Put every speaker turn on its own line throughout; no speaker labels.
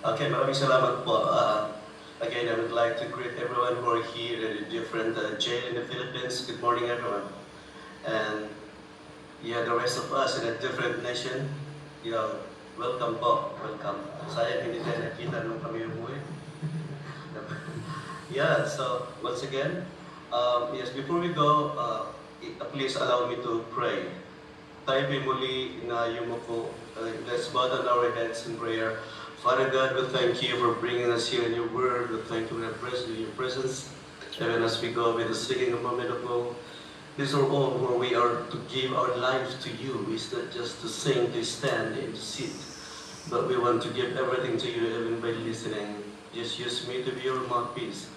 Okay, maraming salamat po. Again, I would like to greet everyone who are here at a different jail in the Philippines. Good morning, everyone. And yeah, the rest of us in a different nation, welcome po. Welcome. Sayang hindi tayo nakita nung kami umuwi. Yeah, so once again, yes, before we go, please allow me to pray. Tayo muli na yumuko. Let's bow down our heads in prayer. Father God, we thank you for bringing us here in your word. We thank you for your presence. Even as we go with the singing a moment ago, these are all where we are to give our life to you. It's not just to sing, to stand, and to sit. But we want to give everything to you even by listening. Just use me to be your mouthpiece.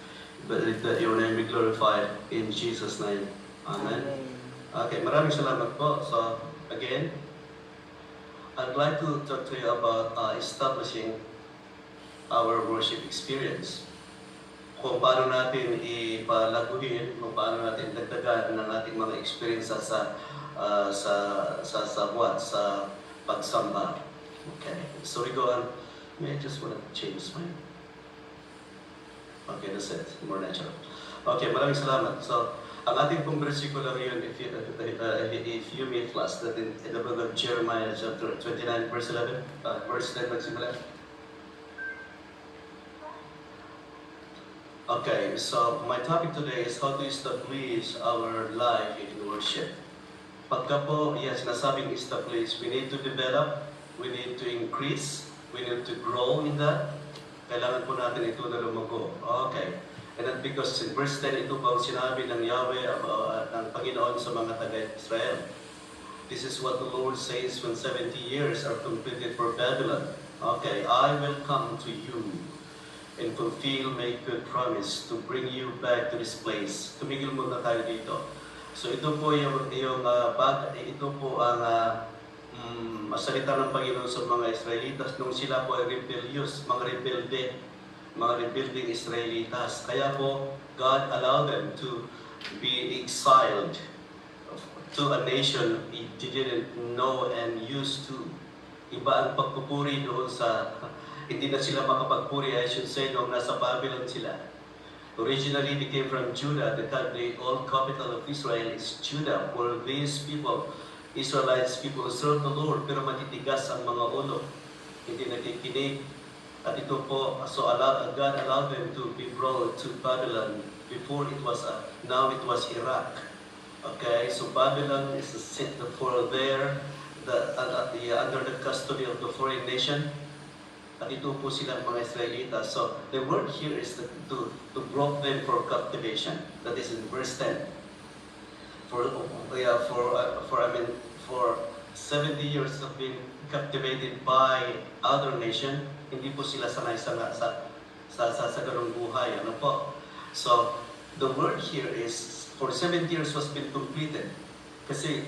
But that your name be glorified in Jesus' name. Amen. Okay, maraming salamat po. So, again, I'd like to talk to you about establishing our worship experience. Kung paano natin ipalaguhin, kung paano natin dagdagan ng ating mga experience sa pagsamba. Okay, so we go on. May I just want to change my... Okay, that's it. More natural. Okay, maraming salamat. So, ang ating pong versikulo ngayon, if you may flash that in the book of Jeremiah chapter 29 verse 11, verse 10 magsimula. Okay, so my topic today is how to establish our life in worship. Pagka po, yes, nasabing establish, we need to develop, we need to increase, we need to grow in that. Kailangan po natin ito na lumago. Okay. And that because in verse 10, ito bang sinabi ng Yahweh, ng Panginoon sa mga taga-Israel. This is what the Lord says when 70 years are completed for Babylon. Okay, I will come to you and fulfill my good promise to bring you back to this place. Tumigil muna tayo dito. So ito po ito po ang salita ng Panginoon sa mga Israelitas nung sila po ay rebellious, mga rebelling Israelitas. Kaya po, God allowed them to be exiled to a nation they didn't know and used to. Iba ang pagpupuri doon sa, hindi na sila makapagpuri, I should say, nung nasa Babylon sila. Originally, they came from Judah. The old capital of Israel is Judah, where these people, Israelites people, serve the Lord, pero matitigas ang mga ulo. Hindi nakikinig. At ito po, so God allowed them to be brought to Babylon. Before it was, now it was Iraq. Okay, so Babylon is for there, under the custody of the foreign nation. At ito po silang mga Israelitas. So the word here is to brought them for captivation. That is in verse 10. For 70 years of being captivated by other nation, hindi po sila sanay sa ganung buhay. Ano po? So, the word here is, for 70 years was been completed. Kasi,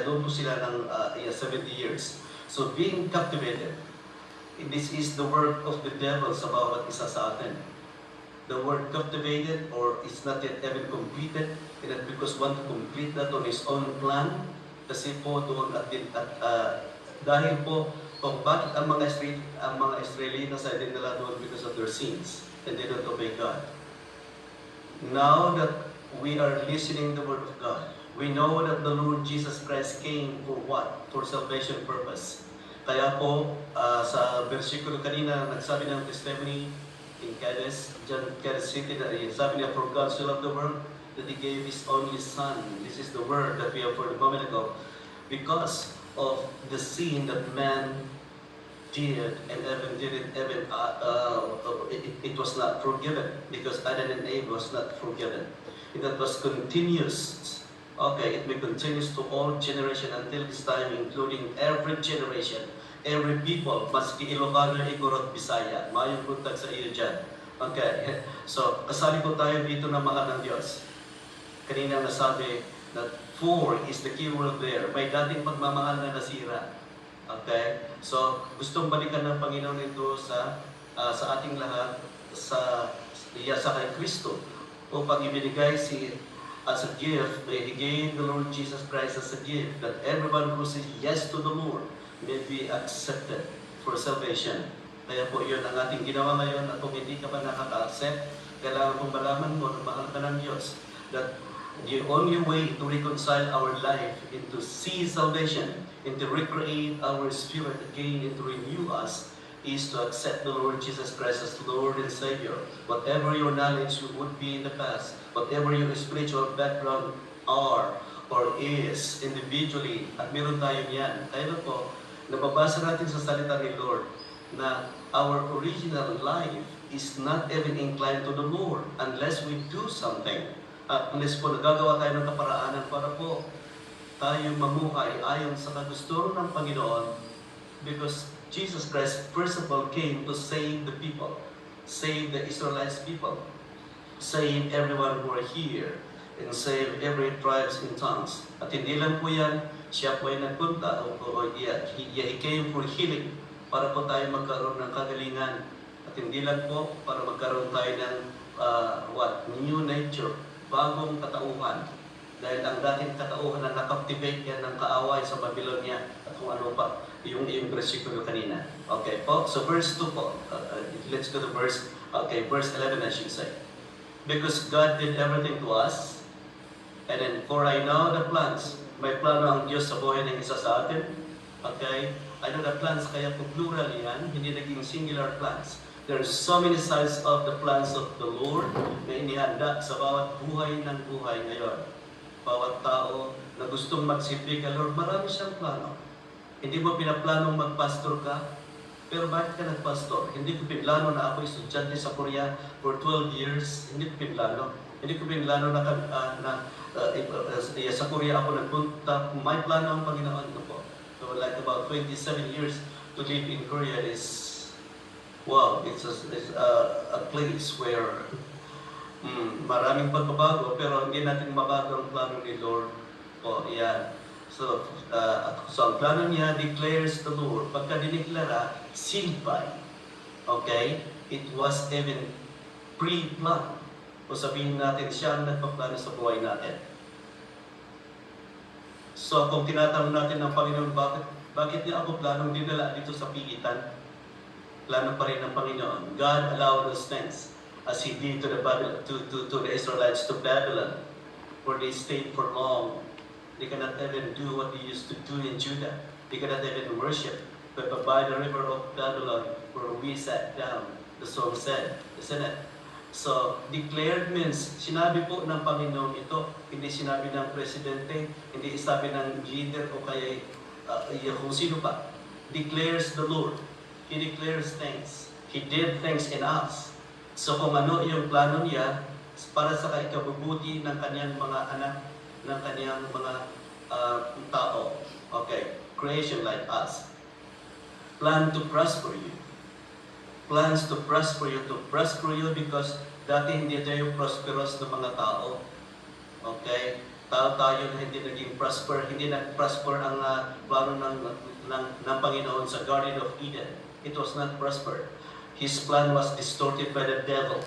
doon po sila ng 70 years. So, being captivated, this is the work of the devil sa bawat isa sa atin. The word captivated, or it's not yet even completed, and that because want to complete that on his own plan, kasi po doon dahil po kung bakit ang mga Israelitas ay dinala doon because of their sins and they don't obey God. Now that we are listening to the word of God, we know that the Lord Jesus Christ came for what? For salvation purpose. Kaya po sa versikulo kanina nagsabi ng testimony in Cadiz City, sabi niya, for God so loved the world that He gave His only Son. This is the word that we have heard a moment ago. Because of the sin that man did, and it was not forgiven, because Adam and Eve was not forgiven. And that was continuous. Okay, it may continues to all generation until this time, including every generation, every people, maski Ilocano, Igorot, Bisaya. Mayong buntag sa iyo dyan. Okay, so kasali po tayo dito na mahal ng Diyos. Kanina nasabi that for is the key word there. May dating pagmamahal na nasira. Okay? So, gustong balikan ng Panginoon ito sa ating lahat sa kay Kristo upang ibinigay as a gift. He gave the Lord Jesus Christ as a gift that everyone who says yes to the Lord may be accepted for salvation. Kaya po yun ang ating ginawa ngayon, at kung hindi ka pa nakaka-accept, kailangan kong malaman mo na mahal ka ng Diyos. That the only way to reconcile our life and to see salvation and to recreate our spirit again and to renew us is to accept the Lord Jesus Christ as Lord and Savior. Whatever your knowledge would be in the past, whatever your spiritual background are or is individually, at meron tayo yan. Kaya po, nababasa natin sa salita ni Lord na our original life is not even inclined to the Lord unless we do something. Unless po nagagawa tayo ng kaparaanan para po tayo mamuhay ayon sa kagustuhan ng Panginoon, because Jesus Christ first of all came to save the people, save the Israelites people, save everyone who are here, and save every tribes and tongues. At hindi lang po yan, siya po ay nagpunta, he came for healing, para po tayo magkaroon ng kagalingan. At hindi lang po para magkaroon tayo ng new nature, bagong katauhan. Dahil ang dating katauhan na nakaptivate yan ng kaaway sa Babylonia at kung ano pa, yung versikulo kanina. Okay po, so verse 2 po. Let's go to verse 11 I should say. Because God did everything to us, and then for I know the plans, may plano ang Diyos sa buhay ng isa sa atin. Okay? I know the plans, kaya po plural yan, hindi naging singular plans. There are so many sides of the plans of the Lord na inihanda sa bawat buhay ng buhay ngayon. Bawat tao na gustong magsilbi kay Lord, marami siyang plano. Hindi mo pinaplanong magpastor ka, pero bakit ka nagpastor? Hindi ko pinlano na ako estudyante sa Korea for 12 years. Hindi ko pinlano. Hindi ko pinlano na sa Korea ako nagpunta. May plano ang Panginoon ko po. So like about 27 years to live in Korea is, wow, it's a place where maraming pagbabago, pero hindi natin mabago ang plano ni Lord. O, yan. So ang plano niya declares the Lord. Pagka diniklara, sealed by. Okay? It was even pre-planned. O sabihin natin, siya ang nagpaplano sa buhay natin. So kung tinatanong natin ng Panginoon, bakit niya ako planong dinala dito sa pigitan? Plano pa rin ng Panginoon. God allowed those things as He did to the Israelites to Babylon, where they stayed for long. They cannot even do what they used to do in Judah. They cannot even worship. But by the river of Babylon, where we sat down, the song said, isn't it? So, declared means, sinabi po ng Panginoon ito, hindi sinabi ng presidente, hindi sinabi ng leader o kaya kung sino pa. Declares the Lord. He declares things. He did things in us. So kung ano yung plano niya para sa ikabubuti ng kanyang mga anak, ng kanyang mga tao. Okay, creation like us. Plan to prosper you. Plans to prosper you because dati hindi tayo prosperous na mga tao. Okay? Tayo na hindi naging prosper, hindi nag-prosper ang plano ng Panginoon sa Garden of Eden. It was not prospered. His plan was distorted by the devil.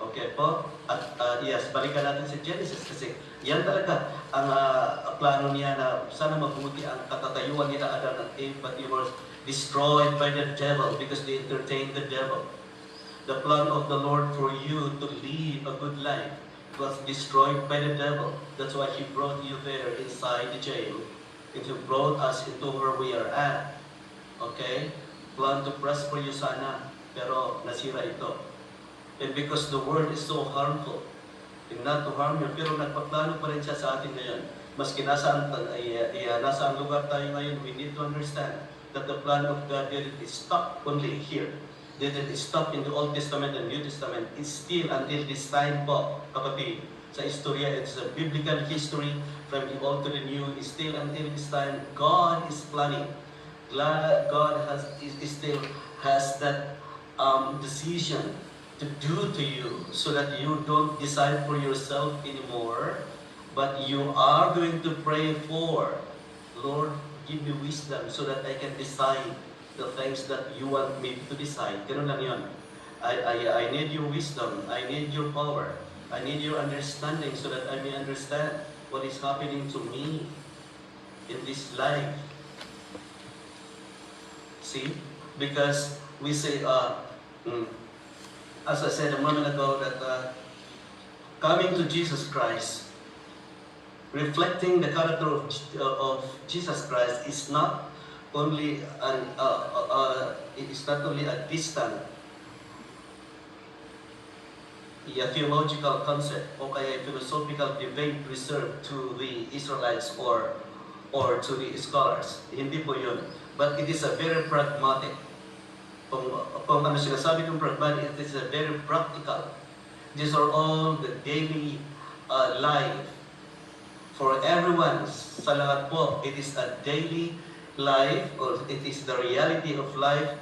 Okay po? At yes, balikan natin sa Genesis kasi yan talaga ang plano niya na sana mabuti ang katatayuan nila Adam at Eve, but they were destroyed by the devil because they entertained the devil. The plan of the Lord for you to live a good life was destroyed by the devil. That's why He brought you there inside the jail, and He brought us into where we are at. Okay? Plan to prosper you sana, pero nasira ito. And because the world is so harmful, and not to harm you, pero nagpaplano pa rin siya sa atin ngayon. Maski nasaan lugar tayo ngayon, we need to understand that the plan of God didn't stop only here. Didn't stop in the Old Testament and New Testament. It's still until this time po, kapatid. Sa istorya, it's a biblical history from the Old to the New. It's still until this time, God is planning. God still has that decision to do to you so that you don't decide for yourself anymore, but you are going to pray for, Lord, give me wisdom so that I can decide the things that you want me to decide. Ganun lang yun. I need your wisdom. I need your power. I need your understanding so that I may understand what is happening to me in this life. See? Because we say, as I said a moment ago, that coming to Jesus Christ, reflecting the character of Jesus Christ is not only a distant theological concept o kaya philosophical debate reserved to the Israelites or to the scholars. Hindi po yun. But it is a very pragmatic. Kung ano sinasabi ng pragmatic, it is a very practical. These are all the daily life for everyone. Sa lahat po, it is a daily life, or it is the reality of life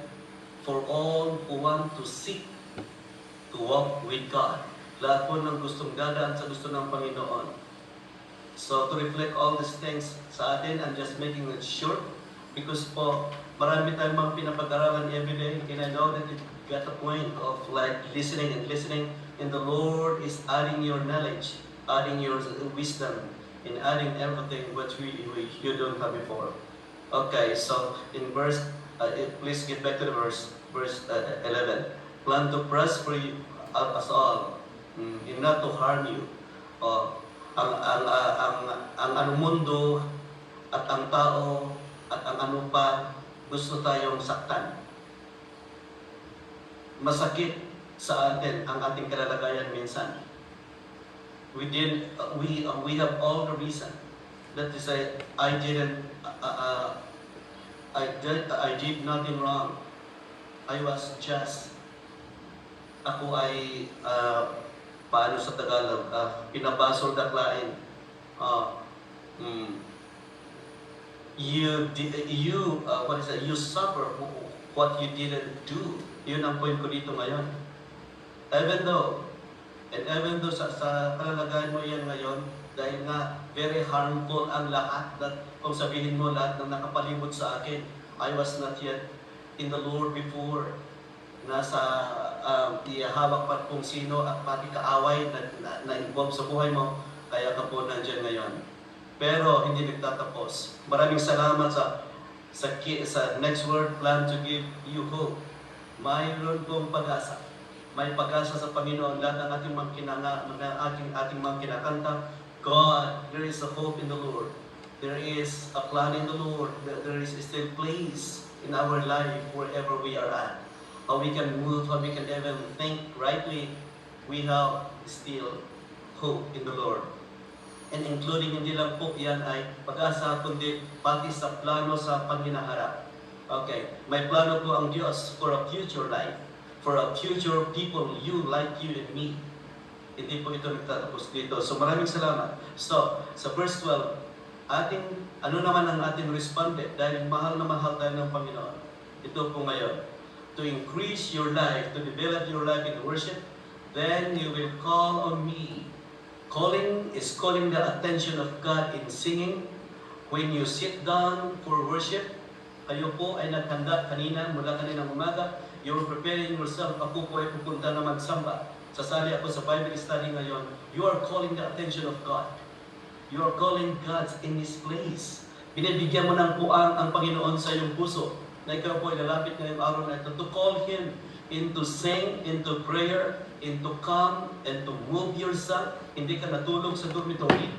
for all who want to seek to walk with God. Lahat po ng gustong dadaan sa gusto ng Panginoon. So to reflect all these things sa atin, I'm just making it short because po marami tayong mga pinapag-aralan everyday, and I know that you got a point of like listening, and the Lord is adding your knowledge, adding your wisdom, and adding everything what you don't have before. Okay, so in verse, please get back to the verse 11. Plan to prosper you, us all, and not to harm you. Ang mundo at ang tao at ang ano pa gusto tayong saktan. Masakit sa atin ang ating kalalagayan minsan. We have all the reason that to say I did nothing wrong. I was just. Ako ay paano sa Tagalog, pinabasol daklain. You suffer what you didn't do. Yun ang point ko dito ngayon. Even though sa kalalagayan mo yan ngayon, dahil nga very harmful ang lahat, that kung sabihin mo lahat ng nakapalibot sa akin, I was not yet in the Lord before. Nasa ihawak pa kung sino at pati kaaway na involved sa buhay mo, kaya ka po nandyan ngayon. Pero hindi nagtatapos. Maraming salamat sa next word, plan to give you hope. Mayroon pong pag-asa. May pag-asa sa Panginoon. Lahat ng ating mga kinakanta, God, there is a hope in the Lord. There is a plan in the Lord. There is still place in our life wherever we are at. How we can move, how we can even think rightly, we have still hope in the Lord. And including hindi lang po yan ay pag-asa, kundi pati sa plano sa paghinaharap. Okay, may plano po ang Diyos for a future life, for a future people, you like you and me. Hindi po ito nagtatapos dito. So maraming salamat. So, sa verse 12, ano naman ang ating responded? Dahil mahal na mahal tayo ng Panginoon. Ito po ngayon. To increase your life, to develop your life in worship, then you will call on me. Calling is calling the attention of God in singing. When you sit down for worship, kayo po ay naghanda mula kaninang umaga, you're preparing yourself, ako po ay pupunta na magsamba. Sasali ako sa Bible study ngayon. You are calling the attention of God. You are calling God in His place. Binibigyan mo ng puang ang Panginoon sa iyong puso, na ikaw po ay lalapit ngayong araw na ito to call Him into sing, into prayer, into come, and to move yourself. Hindi ka natulog sa dormitory,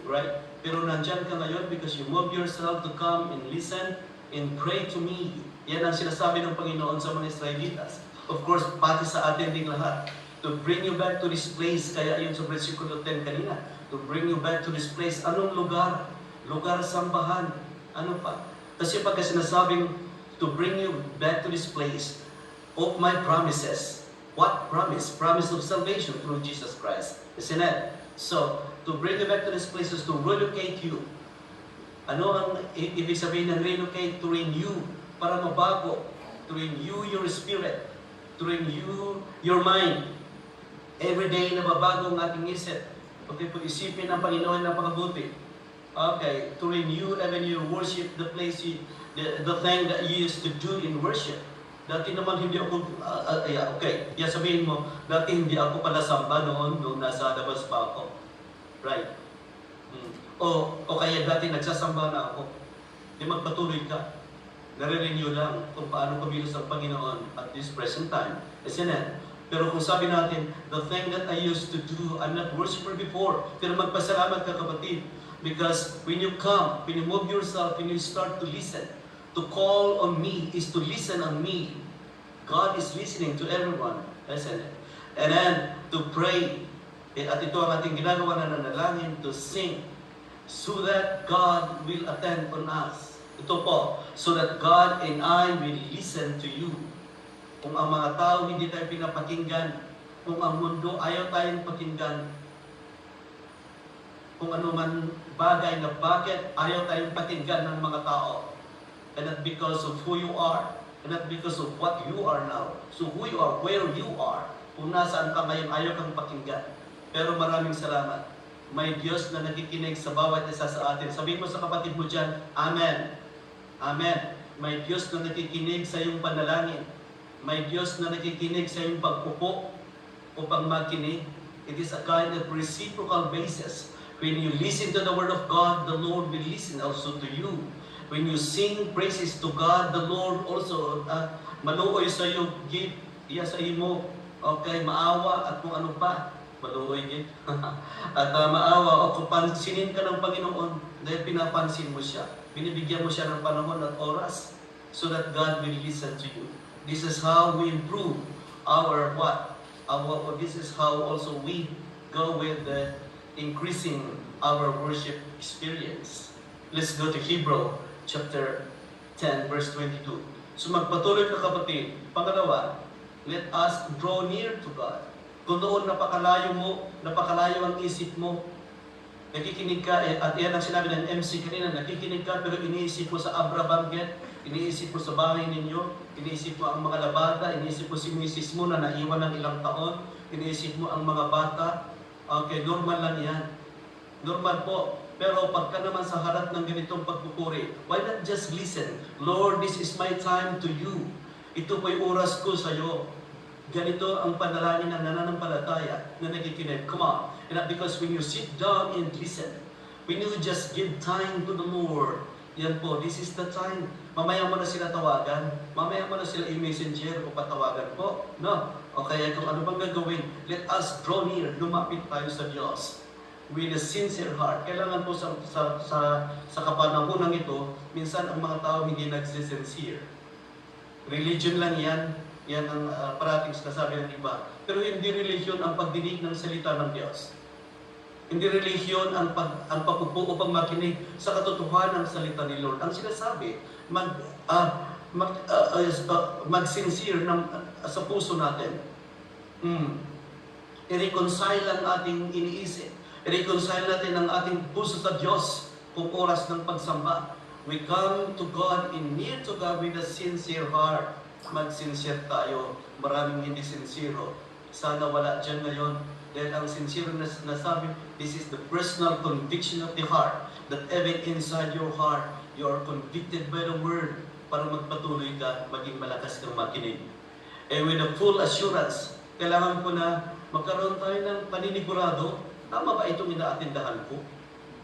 right? Pero nandyan ka ngayon because you move yourself to come and listen and pray to me. Yan ang sinasabi ng Panginoon sa mga Israelitas. Of course, pati sa atin din lahat. To bring you back to this place, kaya yun sa versikulo 10 kanina, to bring you back to this place. Anong lugar? Lugar sambahan. Ano pa? Kasi pagka sinasabing to bring you back to this place of my promises. What promise? Promise of salvation through Jesus Christ. Isn't it? So, to bring you back to this place is to relocate you. Ano ang ibig sabihin ng relocate? To renew, para mabago. To renew your spirit. To renew your mind. Every day na mabago ang ating isip. Pati po isipin ang Panginoon ng pagkabuti. Okay, to renew even your worship, the place the thing that you used to do in worship. Dati naman hindi ako, sabihin mo, dati hindi ako pala samba noon nasa labas pa ako. Right? O kaya dati nagsasamba na ako. Di magpatuloy ka. nare-renew lang kung paano kumilos ang Panginoon at this present time. Isn't it? Pero kung sabi natin, the thing that I used to do, I'm not worshiper before. Pero magpasalamat ka kapatid. Because when you come, when you move yourself, when you start to listen, to call on me is to listen on me. God is listening to everyone. Isn't it? And then, to pray. At ito ang ating ginagawa na nanalangin, to sing. So that God will attend on us. Ito po, so that God and I will listen to you. Kung ang mga tao hindi tayo pinapakinggan, kung ang mundo ayaw tayong pakinggan, kung ano man bagay na bakit ayaw tayong pakinggan ng mga tao, and not because of who you are, and not because of what you are now. So who you are, where you are, kung nasaan ka ngayon, ayaw kang pakinggan. Pero maraming salamat. May Diyos na nakikinig sa bawat isa sa atin. Sabihin mo sa kapatid mo dyan, Amen. Amen. May Diyos na nakikinig sa iyong panalangin. May Diyos na nakikinig sa iyong pagpupo upang makinig. It is a kind of reciprocal basis. When you listen to the Word of God, the Lord will listen also to you. When you sing praises to God, the Lord also maluoy sa iyo, give iya sa imo, okay, maawa at kung ano pa. Maluoy gid. At maawa o kung pansinin ka ng Panginoon dahil pinapansin mo siya. Binibigyan mo siya ng panahon at oras so that God will listen to you. This is how we improve our what? This is how also we go with the increasing our worship experience. Let's go to Hebrew chapter 10 verse 22. So magpatuloy ka kapatid. Pangalawa, let us draw near to God. Kung doon napakalayo mo, napakalayo ang isip mo, nakikinig ka, at yan ang sinabi ng MC kanina, nakikinig ka pero iniisip mo sa Abra Banget, iniisip mo sa bahay ninyo, iniisip mo ang mga labada, iniisip mo si misis mo na naiwan ng ilang taon, iniisip mo ang mga bata. Okay, normal lang yan. Normal po. Pero pagka naman sa harap ng ganitong pagpupuri, why not just listen? Lord, this is my time to you. Ito po yung oras ko sa iyo. Ganito ang panalangin ng nananampalataya na nakikinig. Come on. And because when you sit down and listen, when you just give time to the Lord, yan po, this is the time. Mamaya mo na sila tawagan. Mamaya mo na sila i-messenger o patawagan po. No. O kaya kung ano bang gagawin, let us draw near, lumapit tayo sa Diyos with a sincere heart. Kailangan po sa kapanahonang ito, minsan ang mga tao hindi nagsisincere. Religion lang yan. Yan ang parating sinasabi ng iba. Pero hindi religion ang pagdinig ng salita ng Diyos. Hindi religion ang pagpupo upang makinig sa katotohanan ng salita ni Lord. Ang sinasabi, mag-sincere sa puso natin. I-reconcile ang ating iniisip. I-reconcile natin ang ating puso sa Diyos kung oras ng pagsamba. We come to God and near to God with a sincere heart. Mag-sincere tayo. Maraming hindi sincero. Sana wala dyan ngayon. Dahil ang sincere na nasabi, this is the personal conviction of the heart. That even inside your heart, you are convicted by the Word para magpatuloy ka, maging malakas kang makinig. And with a full assurance, kailangan ko na magkaroon tayo ng paninigurado, tama ba itong inaatindahan ko?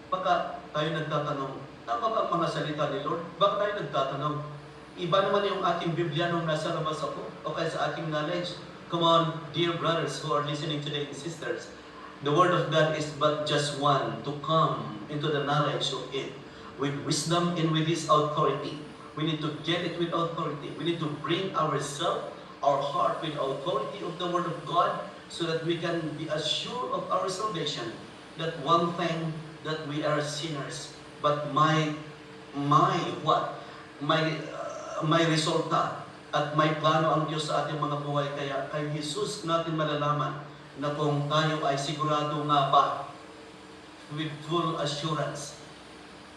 Baka tayo nagtatanong, tama ba ang mga salita ni Lord? Baka tayo nagtatanong, iba naman yung aking Biblia nung nasa labas ako o kaya sa aking knowledge. Come on, dear brothers who are listening today and sisters. The Word of God is but just one to come into the knowledge of it with wisdom and with His authority. We need to get it with authority. We need to bring ourselves, our heart with authority of the Word of God so that we can be assured of our salvation. That one thing, that we are sinners. But my resulta at may plano ang Diyos sa ating mga buhay. Kaya kay Jesus natin malalaman na kung tayo ay sigurado nga ba with full assurance.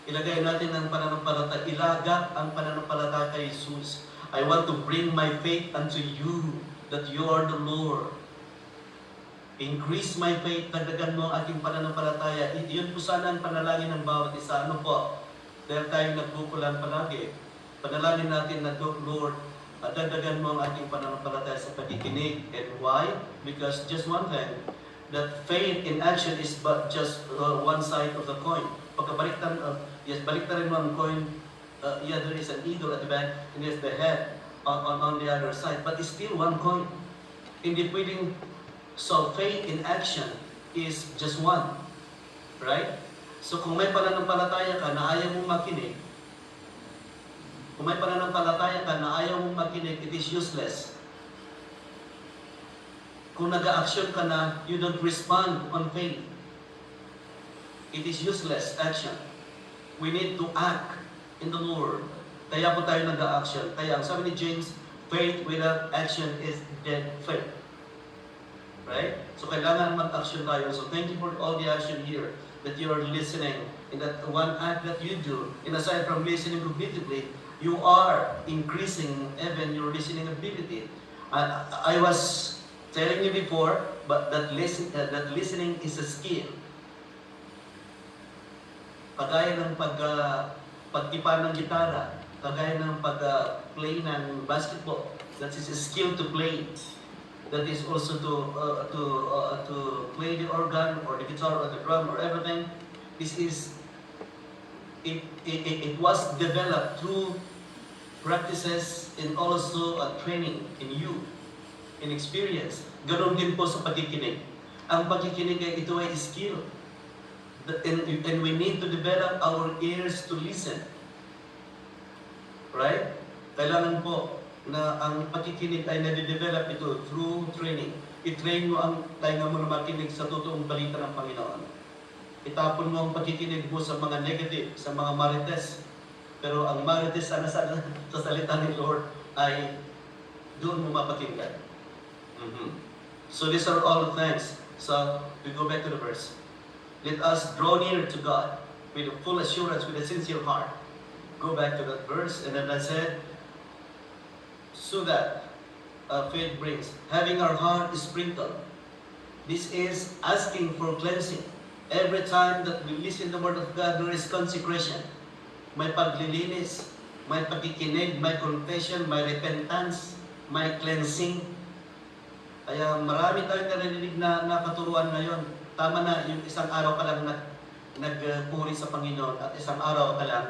Ilagay natin ang pananampalataya, ilagak ang pananampalataya kay Jesus. I want to bring my faith unto you that you are the Lord. Increase my faith, dagdagan mo ang aking pananampalataya. Iyon po sana ang panalangin ng bawat isa. Ano po? Dahil tayo nagkukulang palagi. Panalangin natin na, Lord, dagdagan mo ang ating pananampalataya sa pakikinig. And why? Because just one thing, that faith in action is but just one side of the coin. Pagkabaliktan, baliktarin mo ang coin, Yeah, there is an eagle at the back, and there's the head on the other side, but it's still one coin. Hindi pwedeng, so faith in action is just one. Right? So kung may pananampalataya ka na ayaw mong makinig, kung may pananampalataya ka na ayaw mong makinig, it is useless. Kung nag-a-action ka na, you don't respond on faith, it is useless action. We need to act in the Lord. Kaya po tayo nag-a-action. Kaya ang sabi ni James, faith without action is dead faith. Right? So kailangan mag-action tayo. So thank you for all the action here that you are listening. In that one act that you do, and aside from listening obediently, you are increasing even your listening ability. I was telling you before, but that listening is a skill. Kagaya ng pagtipa ng gitara, kagaya ng pag-play ng basketball, that is a skill to play. That is also to play the organ or the guitar or the drum or everything. This is it was developed through practices and also a training in you, in experience. Ganon din po sa pagkikinig. Ang pagkikinig ay ito ay skill. And we need to develop our ears to listen. Right? Kailangan po na ang pagkikinig ay nade-develop ito through training. I-train mo ang tainga mo na makinig sa totoong balita ng Panginoon. Itapon mo ang pagkikinig mo sa mga negative, sa mga marites. Pero ang marites sana sa salita ni Lord ay doon mo mapakinggan. So these are all the things. So we go back to the verse. Let us draw near to God with a full assurance, with a sincere heart. Go back to that verse, and then I said, so that faith brings, having our heart sprinkled. This is asking for cleansing. Every time that we listen to the Word of God, there is consecration. May paglilinis, may pagkikinig, may confession, may repentance, may cleansing. Kaya marami tayong narinig na katuruan ngayon. Tama na, yung isang araw ka lang nagpuri sa Panginoon at isang araw ka lang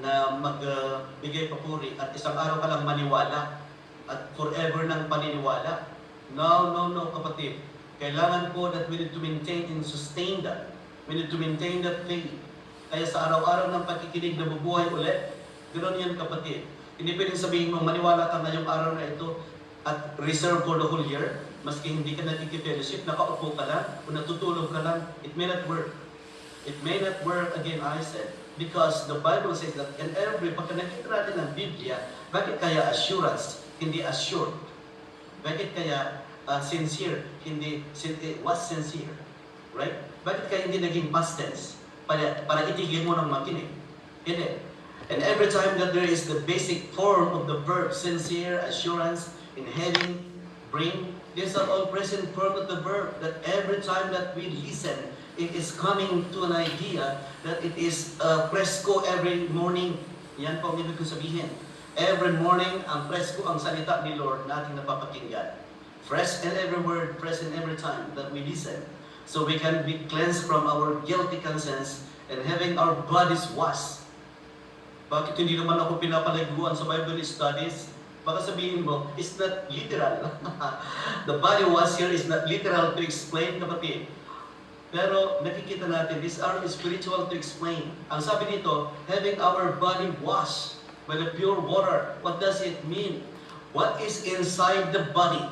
na magbigay papuri at isang araw ka lang maniwala at forever ng paniniwala. No, kapatid. Kailangan po that we need to maintain and sustain that. We need to maintain that faith. Kaya sa araw-araw ng pagkikinig na bubuhay ulit, ganoon yan kapatid. Hindi pwedeng sabihin mo, maniwala ka ngayong araw na ito at reserve for the whole year. Maski hindi ka nakikifellowship, nakaupo ka lang, o natutulog ka lang, it may not work. It may not work, again, I said, because the Bible says that in every, pagka nakita natin ng Biblia, bakit kaya assurance, hindi assured? Bakit kaya sincere, hindi, was sincere? Right? Bakit kaya hindi naging past tense? Para itigil mo ng makinig. Hindi. And every time that there is the basic form of the verb, sincere, assurance, in heading, bring, these are all present form of the verb, that every time that we listen, it is coming to an idea that it is presko every morning. Yan po ang ibig kong sabihin. Every morning, ang presko ang salita ni Lord na ating napapakinggan. Fresh in every word, fresh in every time that we listen. So we can be cleansed from our guilty conscience and having our bodies washed. Bakit hindi naman ako pinapaliguan sa Bible studies? Baka sabihin mo, it's not literal. The body wash here is not literal to explain, kapatid. Pero nakikita natin, these are spiritual to explain. Ang sabi dito, having our body washed by the pure water. What does it mean? What is inside the body?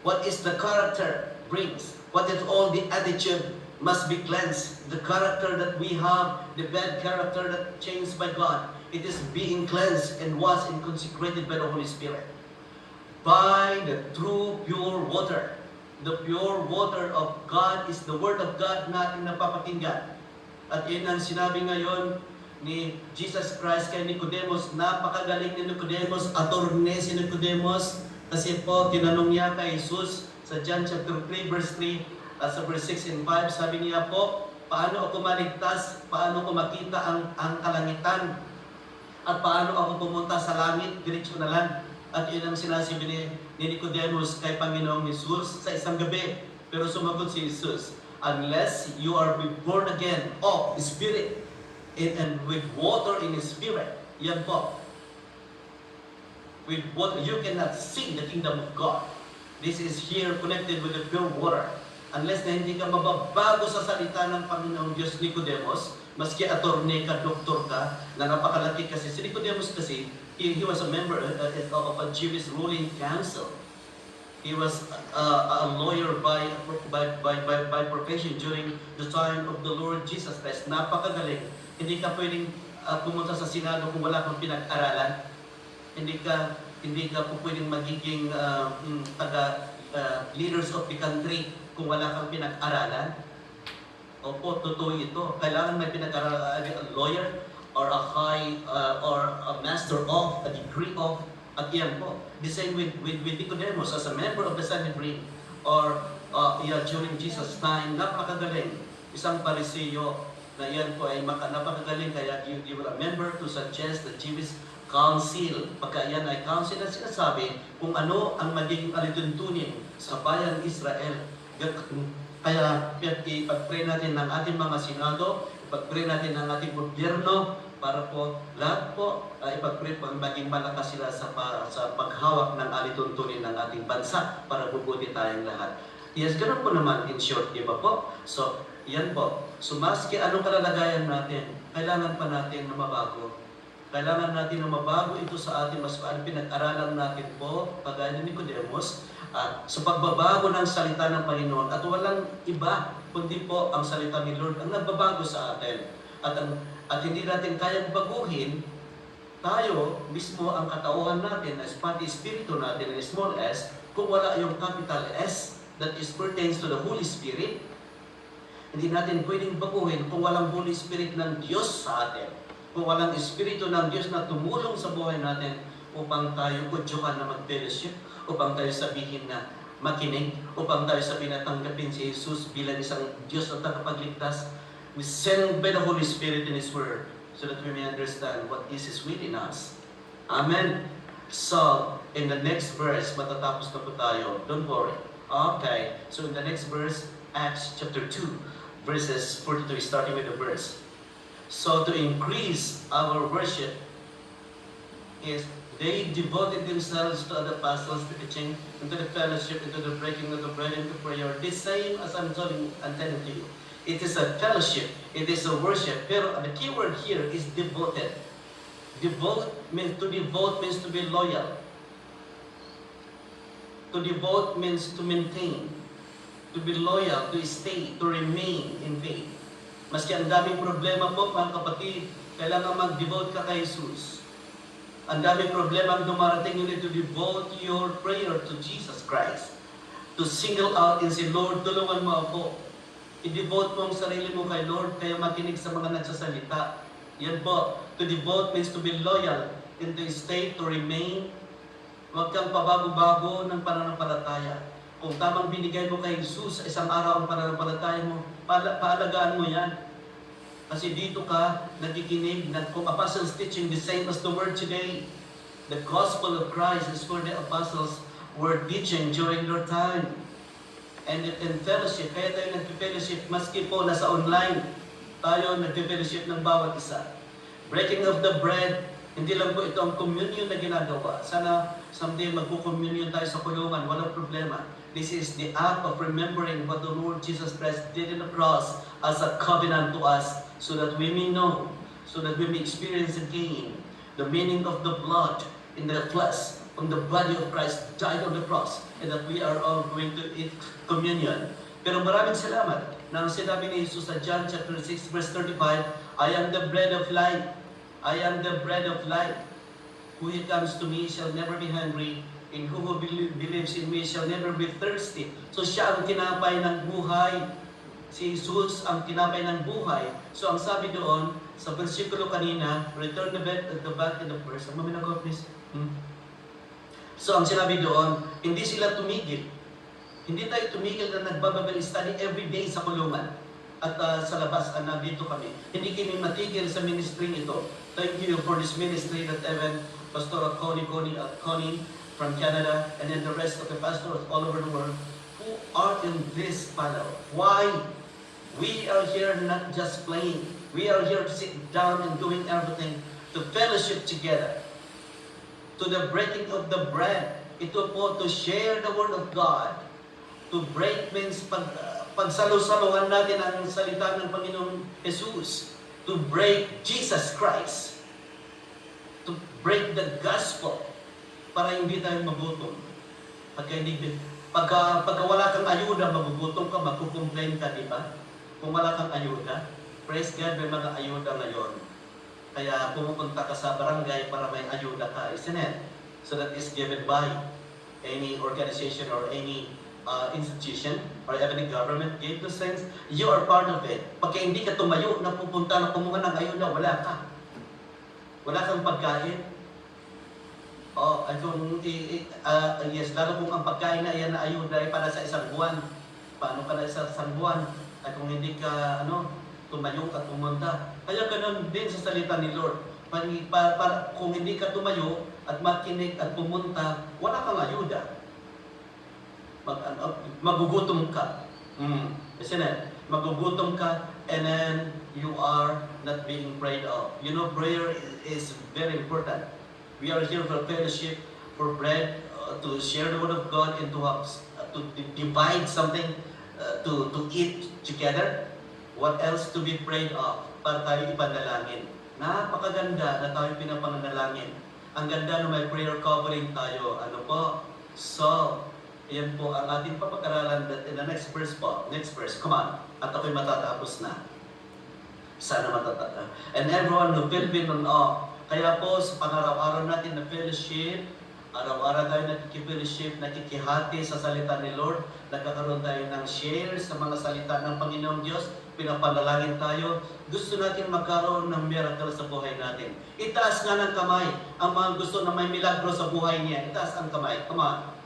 What is the character brings? What is all the attitude must be cleansed? The character that we have, the bad character that changed by God, it is being cleansed and washed and consecrated by the Holy Spirit. By the true pure water. The pure water of God is the Word of God natin napapakinggan. At yun ang sinabi ngayon ni Jesus Christ kay Nicodemus. Napakagaling ni Nicodemus, attorney si Nicodemus. Kasi po, tinanong niya kay Jesus sa John chapter 3 verse 3 at sa verse 6 and 5. Sabi niya po, paano ako maligtas? Paano ko makita ang kalangitan? At paano ako pumunta sa langit? Diretso na lang. At yun ang sinasabi ni Nicodemus kay Panginoong Jesus sa isang gabi. Pero sumagot si Jesus, unless you are born again of Spirit and with water in Spirit, Yan po. With what you cannot see the kingdom of God. This is here connected with the pure water. Unless na hindi ka mababago sa salita ng Panginoong Diyos, Nicodemus, maski attorney ka, doktor ka, na napakalaki kasi. Si Nicodemus kasi, he was a member of a Jewish ruling council. He was a lawyer by profession during the time of the Lord Jesus Christ. Napakagaling. Hindi ka pwedeng pumunta sa Senado kung wala kang pinag-aralan. Hindi ka po pwedeng magiging leaders of the country kung wala kang pinag-aralan. Opo, totoo ito. Kailangan may pinag-aralan, a lawyer or a high or a master of, a degree of. At yan po, the same with Nicodemus as a member of the Sanhedrin or during Jesus' time, napakagaling. Isang Pariseo na yan po ay napakagaling, kaya you were a member to suggest the Jewish council. Pagka yan ay council na sinasabi kung ano ang magiging alituntunin sa bayan Israel. Kaya ipag-pray natin ng ating mga senado, ipag-pray natin ng ating gobyerno, para po lahat po ipag-pray po maging malakas sila sa paghawak ng alituntunin ng ating bansa para bubuti tayong lahat. Yes, ganun po naman in short, di ba po? So, yan po. So, maski anong kalalagayan natin, kailangan pa natin na mabago. Kailangan natin na mabago ito sa ating mas pinag-aralan natin po, kagaya ni Nicodemus, sa pagbabago ng salita ng Panginoon. At walang iba, kundi po ang salita ni Lord ang nagbabago sa atin. At hindi natin kayang baguhin, tayo mismo ang katauhan natin as pati espiritu natin in small s, kung wala yung capital S that is pertains to the Holy Spirit. Hindi natin pwedeng baguhin kung walang Holy Spirit ng Diyos sa atin. Kung walang Espiritu ng Diyos na tumulong sa buhay natin upang tayo kudyukan na mag-fellowship, upang tayo sabihin na makinig, upang tayo sabihin na tanggapin si Jesus bilang isang Diyos na tagapagligtas. We send by the Holy Spirit in His Word so that we may understand what is His will in us. Amen. So, in the next verse, matatapos na po tayo. Don't worry. Okay. So, in the next verse, Acts chapter 2, verses 43, starting with the verse. So, to increase our worship is they devoted themselves to the apostles' teaching, into the fellowship, into the breaking of the bread, into prayer. The same as I'm telling you. It is a fellowship. It is a worship. Pero the key word here is devoted. To devote means to be loyal. To devote means to maintain. To be loyal, to stay, to remain in faith. Maski ang daming problema po, mga kapatid, kailangan mag-devote ka kay Jesus. Ang daming problema ang dumarating, you need to devote your prayer to Jesus Christ. To single out and say, Lord, tulungan mo ako. I-devote mo ang sarili mo kay Lord, kaya makinig sa mga nagsasalita. Yan po, to devote means to be loyal, and to stay, to remain. Huwag kang pabago-bago ng pananampalataya. Kung tamang binigay mo kay Jesus sa isang araw ang pananampalataya mo, paalagaan mo yan. Kasi dito ka nakikinig, kung apostles teaching the same as the word today. The gospel of Christ is for the apostles were teaching during their time. And in fellowship, kaya tayo nag-fellowship, maski po nasa online, tayo nag-fellowship ng bawat isa. Breaking of the bread, hindi lang po ito ang communion na ginagawa. Sana someday magpo-communion tayo sa kulungan, walang problema. This is the act of remembering what the Lord Jesus Christ did in the cross as a covenant to us, so that we may know, so that we may experience again the meaning of the blood in the flesh, on the body of Christ died on the cross, and that we are all going to eat communion. Pero maraming salamat na ang sinabi ni Jesus sa John chapter 6 verse 35, I am the bread of life. I am the bread of life. Who comes to me shall never be hungry, and who believes in me shall never be thirsty. So siya ang tinapay ng buhay. Si Jesus ang tinapay ng buhay. So ang sabi doon, sa versikulo kanina, return the back in the verse. Ang mamina ko, please. So ang sinabi doon, hindi sila tumigil. Hindi tayo tumigil na nagbababel study every day sa kulungan. At sa labas, nandito kami. Hindi kami matigil sa ministry ito. Thank you for this ministry that even Pastor Connie from Canada, and then the rest of the pastors all over the world who are in this panel. Why? We are here not just playing. We are here to sit down and doing everything to fellowship together, to the breaking of the bread. Ito po, to share the Word of God. To break means pagsalusaluhan natin ang salita ng Panginoong Jesus. To break Jesus Christ. To break the gospel. Para hindi tayo magutom. Pagka wala kang ayuda, magugutom ka, magkukomplain ka, di ba? Kung wala kang ayuda, praise God, may mga ayuda ngayon. Kaya pumupunta ka sa barangay para may ayuda ka, isn't it? So that is given by any organization or any institution or even the government gave those things. You are part of it. Pagka hindi ka tumayo na pupunta na kumuha ng ayuda, wala ka. Wala kang pagkain. Yes, lalo kung ang pagkain na iyan na ayuda ay para sa isang buwan. Paano ka na sa isang buwan? At kung hindi ka, tumayo at pumunta. Kaya ganun din sa salita ni Lord. Kung hindi ka tumayo at makinig at pumunta, wala kang ayuda. Magugutom ka. Isn't it? Magugutom ka and then you are not being prayed of. You know, prayer is very important. We are here for fellowship, for bread, to share the Word of God, and to divide something, to eat together. What else to be prayed of? Para tayo ipanalangin. Napakaganda na tayo pinapanalangin. Ang ganda na may prayer covering tayo. Ano po? So, yan po ang ating papag-aralan in the next verse po. Next verse. Come on. At ako'y matatapos na. Sana matatapos. And everyone who will be on all. Kaya po sa pang-araw-araw natin na fellowship, araw-araw tayo nakikipellowship, nakikihati sa salita ni Lord, nagkakaroon tayo ng share sa mga salita ng Panginoong Diyos, pinapanalangin tayo, gusto natin magkaroon ng miracle sa buhay natin. Itaas nga ng kamay ang mga gusto na may milagro sa buhay niya. Itaas ang kamay. Come on.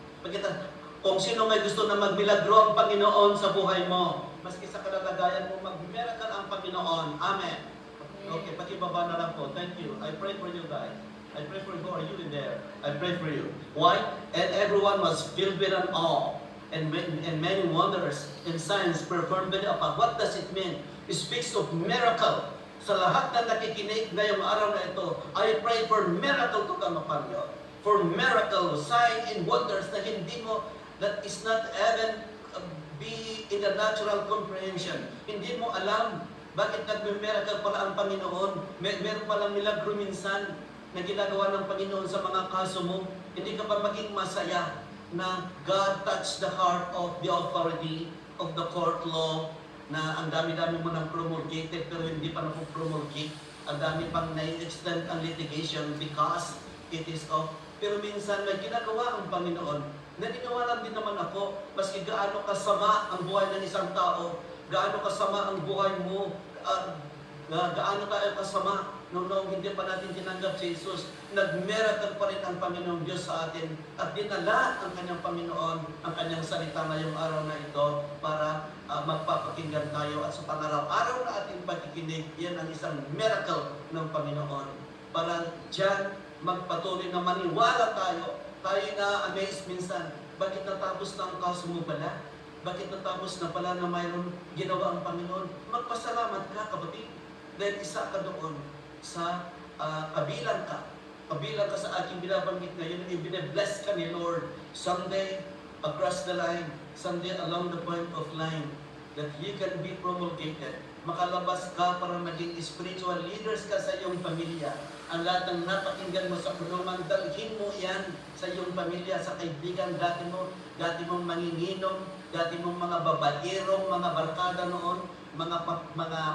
Kung sino may gusto na magmilagro ang Panginoon sa buhay mo, maski sa kalalagayan mo, mag-miracle ang Panginoon. Amen. Okay, pakibaba na lang po. Thank you. I pray for you guys. I pray for you. Who are you in there? I pray for you. Why? And everyone was filled with an awe. And many wonders and signs performed by the apostles. What does it mean? It speaks of miracle. Sa lahat na nakikinig ngayong araw na ito, I pray for miracle to come upon you. For miracle, sign and wonders na hindi mo, that is not even be in the natural comprehension. Hindi mo alam bakit nagme-miracle pala ang Panginoon? Meron palang milagro minsan na ginagawa ng Panginoon sa mga kaso mo. Hindi ka pa maging masaya na God touched the heart of the authority of the court law na ang dami-dami mo nang promulgated pero hindi pa napupromulgate. Ang dami pang na-extend ang litigation because it is of... Pero minsan may ginagawa ang Panginoon. Naniniwala din naman ako, maski gaano kasama ang buhay ng isang tao, gaano kasama ang buhay mo, gaano tayo kasama noong hindi pa natin tinanggap si Jesus, nag-miracle pa rin ang Panginoong Diyos sa atin at dinala ang kanyang Panginoon, ang kanyang salita ngayong araw na ito para magpapakinggan tayo at sa pangaraw-araw na ating pagkikinig, yan ang isang miracle ng Panginoon. Para dyan magpatuloy na maniwala tayo. Tayo na amazed minsan, bakit natapos na ang kaso mo pala? Bakit natapos na pala na mayroon ginawa ang Panginoon? Magpasalamat ka, kapatid. Dahil isa ka doon sa kabilang ka. Kabilang ka sa aking binabanggit ngayon. Ibine-bless ka ni Lord. Someday, across the line. Someday, along the point of line. That you can be promulgated. Makalabas ka para maging spiritual leaders ka sa iyong pamilya. Ang lahat ng napakinggan mo sa kulungan, dalhin mo yan sa iyong pamilya, sa kaibigan, dati mong manginginom, dati mong mga babaerong, mga barkada noon, mga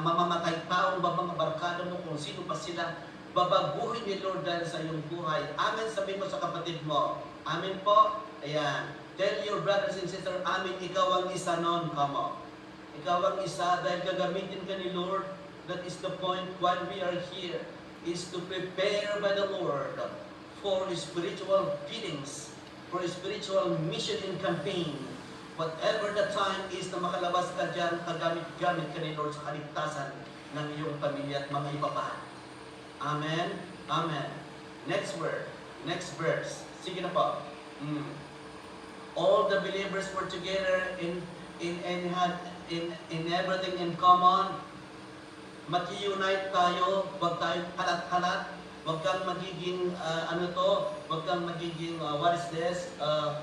mamamatay taong mga barkada mo, kung sino pa sila, babaguhin ni Lord dahil sa iyong buhay. Amen, sabihin mo sa kapatid mo. Amen po. Ayan. Tell your brothers and sisters, amen, ikaw ang isa noon, kamo. Ikaw ang isa dahil gagamitin ka ni Lord. That is the point why we are here, is to prepare by the Lord for spiritual feelings, for spiritual mission and campaign. Whatever the time is na makalabas ka dyan, kagamit-gamit ka ni Lord sa kaligtasan ng iyong pamilya at mga iba pa. Amen? Amen. Next word. Next verse. Sige na po. All the believers were together had everything in common. Maki-unite tayo, huwag tayong kalat-kalat. Huwag kang magiging, huwag kang magiging, what is this? Ano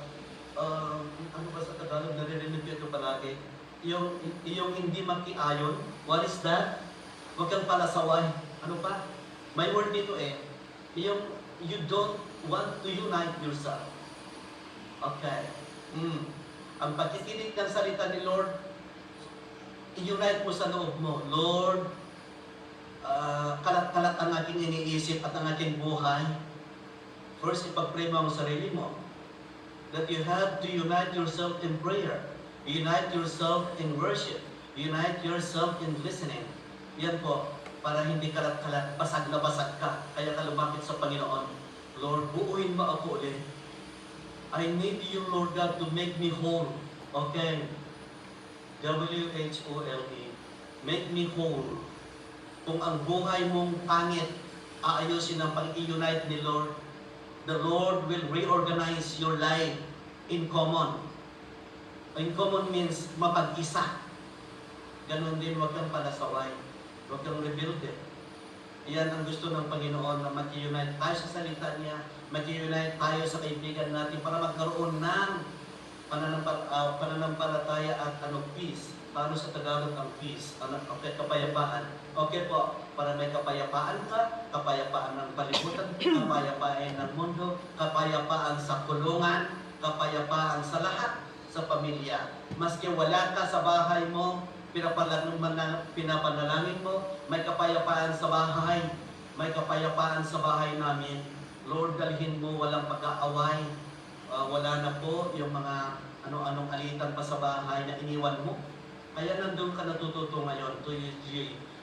ba sa Tagalog? Naririnig ko ito palagi. Yung hindi makiayon. What is that? Huwag kang palasaway. Ano pa? May word dito yung you don't want to unite yourself. Okay. Ang pagkikinig ng salita ni Lord, i-unite mo sa loob mo. Lord, kalat-kalat ang aking iniisip at ang aking buhay. First, ipag-pray mo ang sarili mo. That you have to unite yourself in prayer. Unite yourself in worship. Unite yourself in listening. Yan po, para hindi kalat-kalat, basag na basag ka. Kaya ka lumapit sa Panginoon. Lord, buuin mo ako ulit. I need you, Lord God, to make me whole. Okay. W-H-O-L-E. Make me whole. Kung ang buhay mong pangit, aayusin ang pag-i-unite ni Lord, the Lord will reorganize your life in common. In common means mapag-isa. Ganon din, huwag kang palasaway. Huwag kang rebelde. Iyan ang gusto ng Panginoon na mag-unite tayo sa salita niya, mag-unite tayo sa kaibigan natin para magkaroon ng pananampalataya at peace. Paano sa Tagalog ang peace? Okay, kapayapaan. Okay po, para may kapayapaan ka, kapayapaan ng palibutan, kapayapaan ng mundo, kapayapaan sa kulungan, kapayapaan sa lahat, sa pamilya. Maski wala ka sa bahay mo, pinapanalangin mo, may kapayapaan sa bahay, may kapayapaan sa bahay namin. Lord, dalhin mo walang pag-aaway, wala na po yung mga anong alitan pa sa bahay na iniwan mo. Kaya nandun ka natututo ngayon.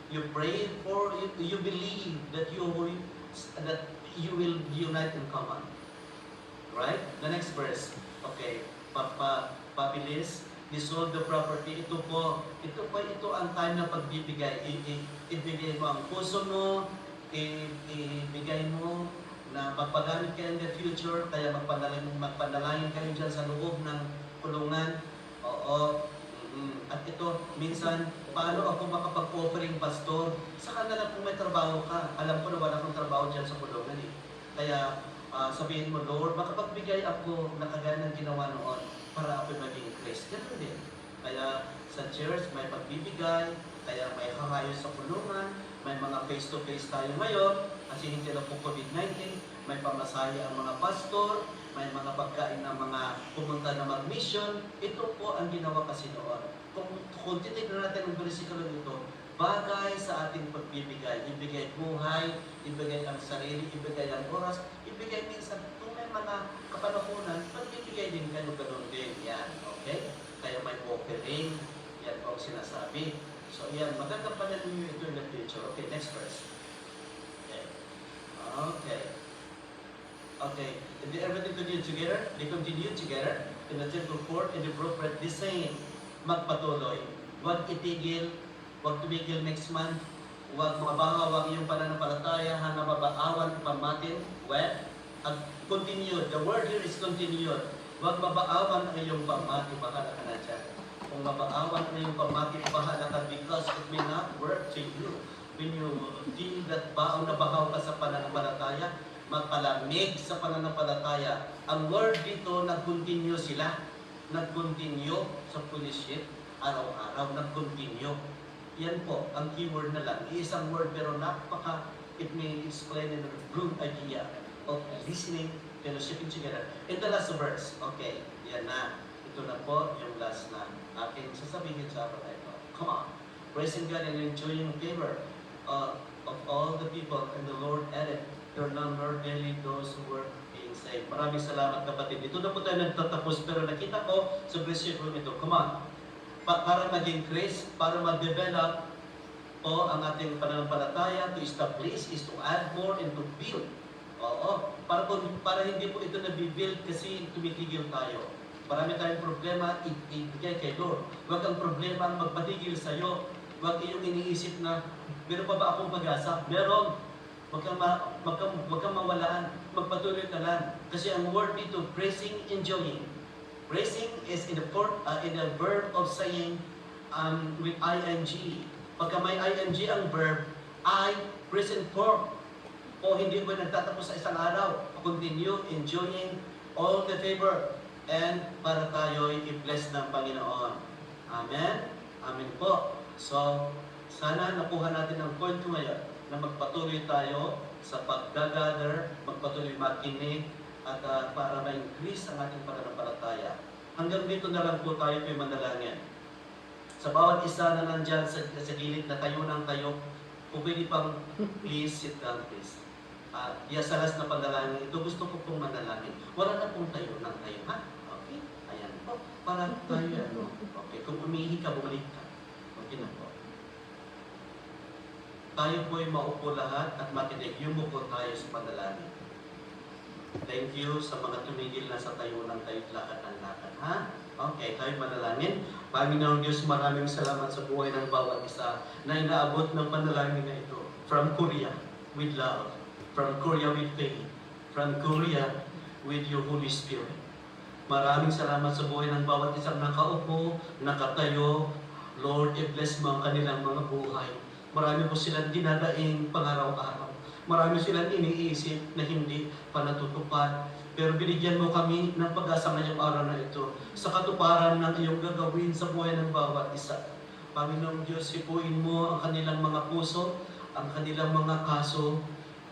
You pray for, you believe that you will unite in common. Right? The next verse. Okay. Pabilis. Dissolve the property. Ito ang time ng pagbibigay. Ibigay mo ang puso mo, ibigay mo na magpagamit ka in the future, kaya magpanalangin kayo dyan sa loob ng kulungan. Oo. At ito, minsan, paano ako makapag-offering, pastor? Sa kanila kung may trabaho ka. Alam ko na wala akong trabaho dyan sa kulungan Kaya, sabihin mo, Lord, makapagbigay ako na kagaya ng ginawa noon para ako maging Christ. Ganun din. Kaya, sa church, may pagbibigay, kaya may hangayo sa kulungan, may mga face-to-face tayo ngayon, kasi hindi na po COVID-19, may pamasaya ang mga pastor, may mga pagkain ng mga pumunta na mag-mission. Ito po ang ginawa kasi noon. Kung titignan natin ang bersikulo nito, bagay sa ating pagbibigay. Ibigay buhay, ibigay ang sarili, ibigay ang oras, ibigay minsan. Kung may mga kapanahonan, pagbibigay din kayo ganoon din. Yan, okay? Kaya may offering, yan po ang sinasabi. So yan, magandang pananin nyo ito in the future. Okay, next verse. Okay. And then everything continued together. They continued together in the temple court and the prophet the same. Magpatuloy. Huwag itigil. Huwag tumigil next month. Huwag mabahaw. Huwag iyong pananampalataya. Mabaawan pamatin. Well, continued. The word here is continued. Huwag mabaawan ang iyong pamati. Bahala ka na dyan. Kung mabaawan ang iyong pamati, bahala ka because it may not work to you. When you feel that bahaw na bahaw ka sa pananampalataya, magpalamig sa pananampalataya. Ang word dito, nag-continue sila. Nag-continue sa fellowship, araw-araw, nag-continue. Yan po, ang keyword na lang. Isang word pero it may explain in a good idea of listening, fellowshipping together. In the last verse, okay, yan na. Ito na po yung last na aking sasabihin sa araw na ito. Come on. Praising God and enjoying favor of all the people, and the Lord added your number daily those who were being saved. Maraming salamat kapatid. Ito na po tayo nagtatapos pero nakita ko sa versículo ito. Come on. Para maging Christ, para mag-develop po ang ating pananampalataya, to establish is to add more and to build. Oo. Para hindi po ito nabibuild kasi tumitigil tayo. Marami tayong problema, ibigay kay Lord. Huwag ang problema magpatigil sa'yo. Huwag iyong iniisip na, meron pa ba akong pag-asa? Meron. Huwag kang mawalaan. Magpatuloy ka lang. Kasi ang word dito, praising, enjoying. Praising is in the verb of saying with ing. Pagka may ing ang verb, I, present form.
O hindi po nagtatapos sa isang araw. Continue enjoying all the favor and para tayo'y i-bless ng Panginoon. Amen? Amen po. So, sana nakuha natin ang point ko ngayon na magpatuloy tayo sa pag-gather, magpatuloy makinig, at para ma-increase ang ating pananampalataya. Hanggang dito na lang po tayo may manalangin. Sa bawat isa na nandyan sa gilid na tayo ng tayo, kung pwede pang please sit down please. Yasalas na panalangin, ito gusto ko pong manalangin. Wala na pong tayo ng tayo, ha? Okay? Ayan po. Para tayo, okay. Kung umihi ka, bumalik ka. Okay na po. Tayo po'y maupo lahat at makinig. Yumuko tayo sa panalangin. Thank you sa mga tumigil na sa tayo ng tayo lakad ng lakad, ha? Okay, tayo manalangin. Panginoon Diyos, maraming salamat sa buhay ng bawat isa na inaabot ng panalangin na ito. From Korea, with love. From Korea with faith. From Korea with your Holy Spirit. Maraming salamat sa buhay ng bawat isang nakaupo, nakatayo. Lord, i-bless mo ang kanilang mga buhay. Marami po silang dinadaing pangaraw-araw. Marami silang iniisip na hindi pa natutupad. Pero binigyan mo kami ng pag-asa ngayong araw na ito sa katuparan ng iyong gagawin sa buhay ng bawat isa. Panginoong Diyos, hipuin mo ang kanilang mga puso, ang kanilang mga kaso.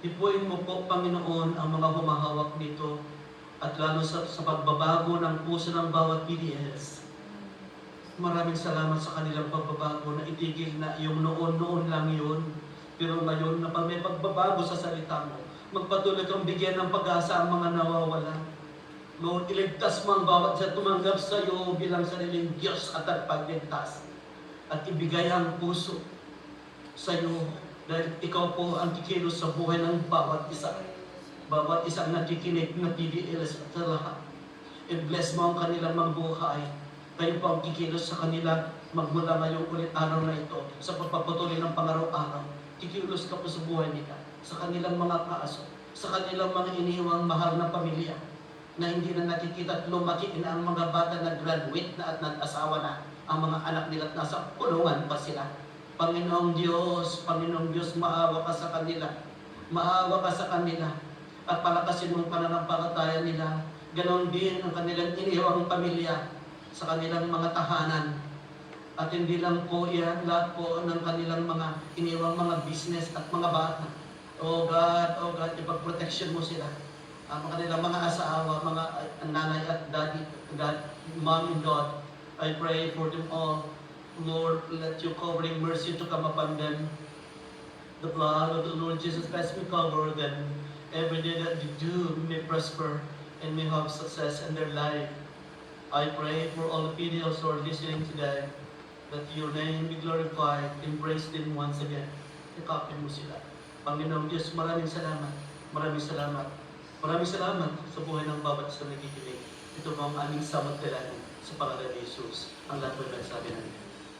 Hipuin mo po, Panginoon, ang mga humahawak nito at lalo sa pagbabago ng puso ng bawat PDS. Maraming salamat sa kanilang pagbabago na itigil na yung noon lang yun. Pero ngayon na pag may pagbabago sa salita mo, magpatuloy kang bigyan ng pag-asa ang mga nawawala. Lord, iligtas mo ang bawat sa tumanggap sa iyo bilang sariling Diyos at pagligtas. At ibigay ang puso sa iyo dahil ikaw po ang kikilos sa buhay ng bawat isa. Bawat isang nakikinig na PDL sa lahat. I-bless mo ang kanilang mga buhay. Kayo po ang kikilos sa kanila magmula ngayong ulit araw na ito sa pagpapatuloy ng pangaraw-araw. Kikilos ka po sa buhay nila, sa kanilang mga kaso, sa kanilang mga iniwang mahal na pamilya na hindi na nakikita at lumaki na ang mga bata na graduate na at nag-asawa na, ang mga anak nila at nasa kulungan pa sila. Panginoong Diyos, maawa ka sa kanila. Maawa ka sa kanila at palakasin mong pananampalataya nila. Ganon din ang kanilang iniwang pamilya sa kanilang mga tahanan. At hindi lang po yan, lahat po ng kanilang mga iniwang mga business at mga bata. Oh God, ipag-protection mo sila. Ang kanilang mga asawa, mga nanay at daddy, God, mom and dad, I pray for them all. Lord, let your covering mercy to come upon them. The blood of the Lord Jesus Christ may cover them. Every day that they do may prosper and may have success in their life. I pray for all the PDLs who are listening today, that your name be glorified. Embrace them once again. Ikapin mo sila. Panginoong Diyos, maraming salamat. Maraming salamat. Maraming salamat sa buhay ng bawat isa nakikinig. Ito po ang aming samot kailangan sa pangalan ni Jesus. Ang lahat po nagsabi namin.